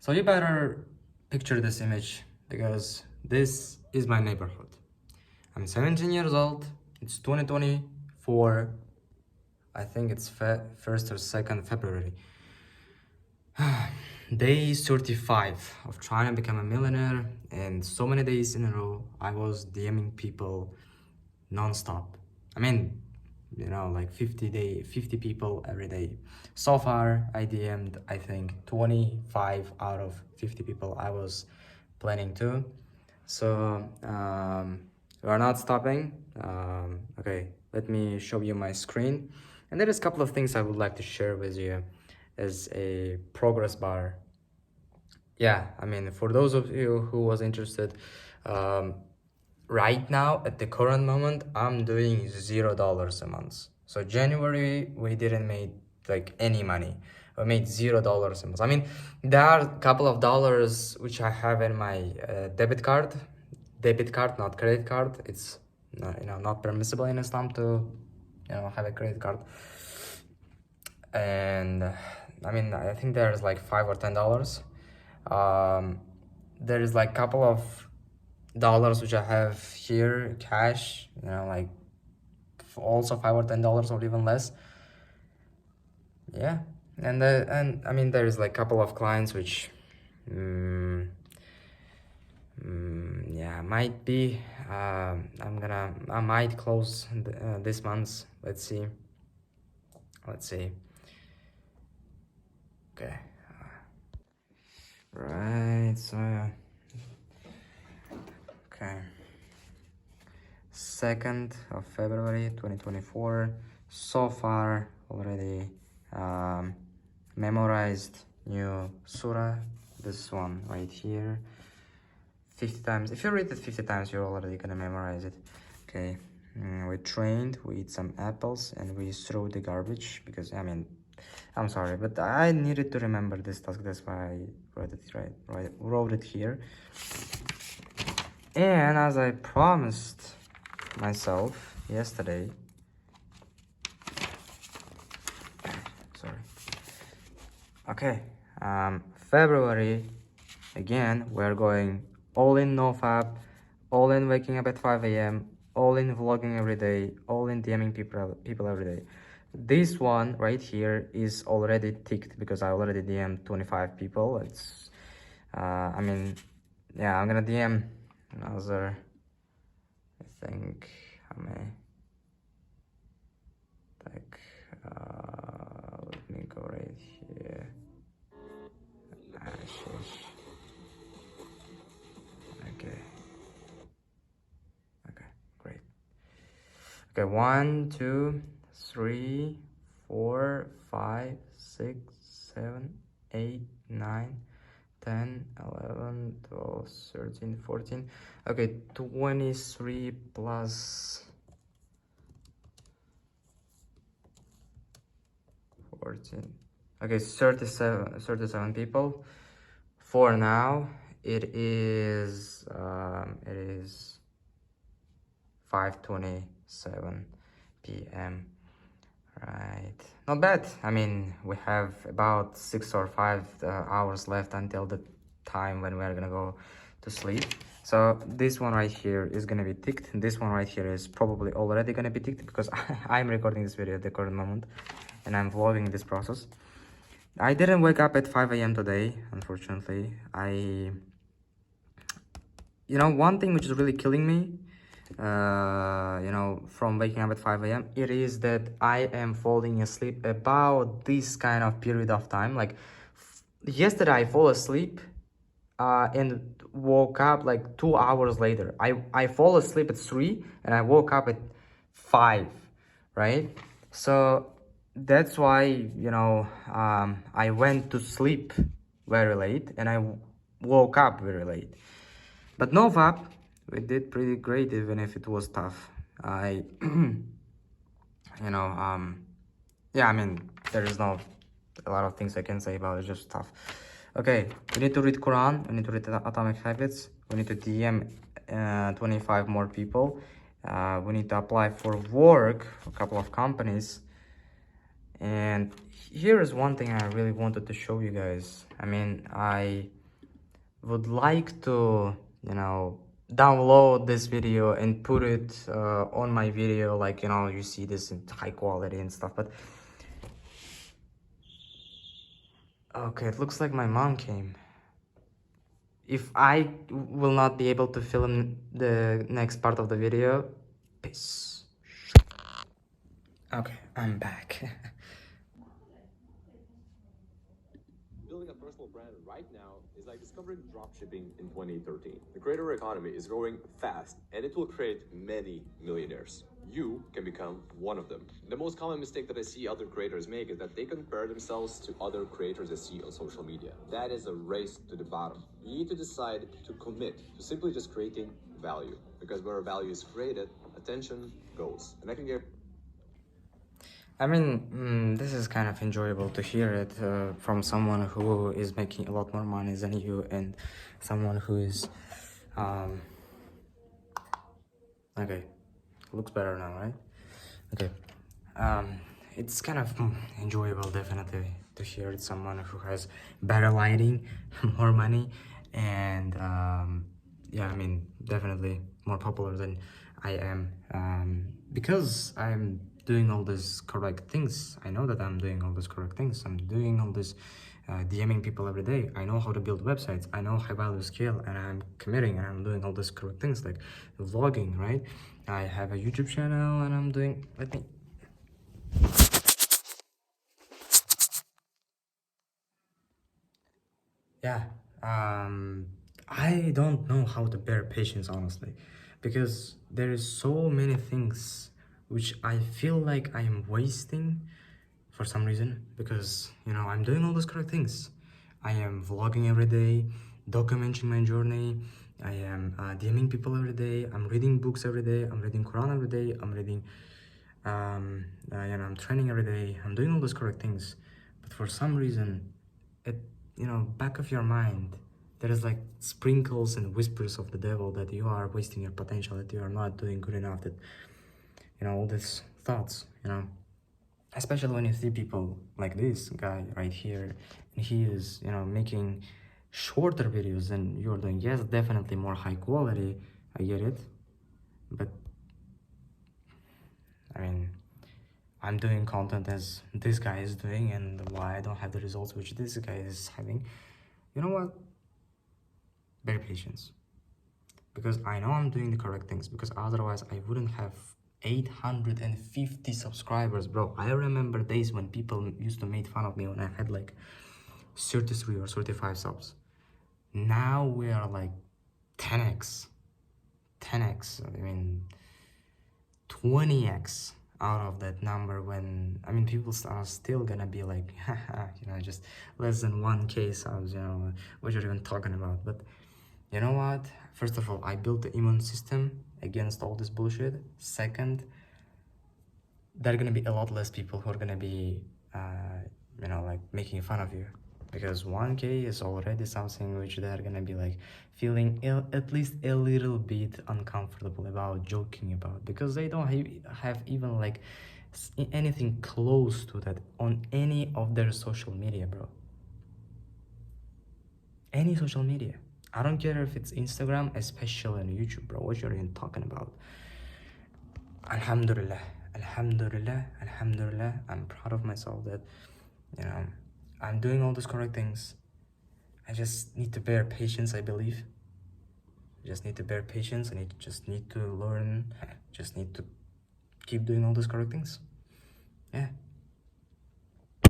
So you better picture this image because this is my neighborhood. I'm 17 years old. It's 2024. I think it's 1st or 2nd February. Day 35 of trying to become a millionaire, and so many days in a row I was DMing people non-stop. I mean, like 50 people every day. So far I DM'd, I think, 25 out of 50 people I was planning to. So we're not stopping. Okay, let me show you my screen, and there is a couple of things I would like to share with you as a progress bar. Yeah, I mean, for those of you who was interested, right now at the current moment I'm doing $0 a month. So January we didn't make like any money. We made $0 a month. I mean, there are a couple of dollars which I have in my debit card, not credit card. It's not permissible in Islam to have a credit card. And I mean, I think there's like $5 or $10. There is like a couple of dollars which I have here cash, like also $5 or $10 or even less. Yeah, and I mean there is like a couple of clients which yeah, might be I might close this month. Let's see. Okay, right, so okay, 2nd of February 2024. So far already memorized new surah, this one right here, 50 times. If you read it 50 times, you're already gonna memorize it. Okay, we trained, we eat some apples, and we throw the garbage because, I mean, I'm sorry, but I needed to remember this task. That's why I wrote it here. And as I promised myself yesterday, sorry. Okay, February, again, we're going all in nofap, all in waking up at 5 a.m., all in vlogging every day, all in DMing people every day. This one right here is already ticked because I already DM'd 25 people. It's I mean, yeah, I'm gonna DM another, I think, how many, like let me go right here. Okay, great. Okay, 1, 2, 3, 4, 5, 6, 7, 8, 9, 10, 11, 12, 13, 14. Okay, 23 plus 14. Okay, 37 people. For now, it is 5:27 p.m. Right, not bad. I mean, we have about 6 or 5 hours left until the time when we're gonna go to sleep. So this one right here is gonna be ticked. This one right here is probably already gonna be ticked because I'm recording this video at the current moment and I'm vlogging this process. I didn't wake up at 5 a.m. today, unfortunately. One thing which is really killing me, from waking up at 5 a.m., it is that I am falling asleep about this kind of period of time. Like yesterday, I fall asleep and woke up like 2 hours later. I fall asleep at 3 and I woke up at 5, right? So that's why, I went to sleep very late and I woke up very late. But no VAP, we did pretty great even if it was tough. Yeah, I mean, there is not a lot of things I can say about it, just tough. Okay, we need to read Quran, we need to read Atomic Habits, we need to DM 25 more people, we need to apply for work for a couple of companies, And here is one thing I really wanted to show you guys. I mean, I would like to, you know, download this video and put it on my video, like, you know, you see this in high quality and stuff, but okay, it looks like my mom came. If I will not be able to film the next part of the video, peace. Okay, I'm back. Building a personal brand right now is like discovering dropshipping in 2013. The creator economy is growing fast and it will create many millionaires. You can become one of them. The most common mistake that I see other creators make is that they compare themselves to other creators they see on social media. That is a race to the bottom. You need to decide to commit to simply just creating value, because where value is created, attention goes. And I can get I mean, this is kind of enjoyable to hear it from someone who is making a lot more money than you, and someone who is, okay, looks better now, right? Okay, it's kind of enjoyable, definitely, to hear it someone who has better lighting, more money, and yeah, I mean, definitely more popular than I am, because I'm doing all these correct things. I know that I'm doing all these correct things. I'm doing all this DMing people every day. I know how to build websites. I know high value scale, and I'm committing, and I'm doing all these correct things like vlogging, right? I have a YouTube channel, and I'm doing, let me, yeah, I don't know how to bear patience, honestly, because there is so many things which I feel like I am wasting for some reason, because, you know, I'm doing all those correct things. I am vlogging every day, documenting my journey. I am DMing people every day. I'm reading books every day. I'm reading Quran every day. I'm reading, you know, I'm training every day. I'm doing all those correct things, but for some reason, it, you know, back of your mind, there is like sprinkles and whispers of the devil that you are wasting your potential, that you are not doing good enough, that, you know, all these thoughts, you know, especially when you see people like this guy right here, and he is, you know, making shorter videos than you're doing. Yes, definitely more high quality, I get it, but I mean, I'm doing content as this guy is doing, and why I don't have the results which this guy is having. You know what? Bear patience, because I know I'm doing the correct things, because otherwise I wouldn't have 850 subscribers, bro. I remember days when people used to make fun of me when I had like 33 or 35 subs. Now we are like 10x, I mean 20x out of that number, when, I mean, people are still gonna be like, haha, you know, just less than 1K subs, you know, what you're even talking about. But you know what? First of all, I built the immune system against all this bullshit. Second, there are gonna be a lot less people who are gonna be, you know, like making fun of you, because 1K is already something which they're gonna be like feeling at least a little bit uncomfortable about joking about, because they don't have even like anything close to that on any of their social media, bro. Any social media. I don't care if it's Instagram, especially on YouTube, bro. What you're even talking about? Alhamdulillah, Alhamdulillah, Alhamdulillah. I'm proud of myself that, you know, I'm doing all those correct things. I just need to bear patience, I believe. I just need to bear patience, and I just need to learn. Just need to keep doing all those correct things. Yeah.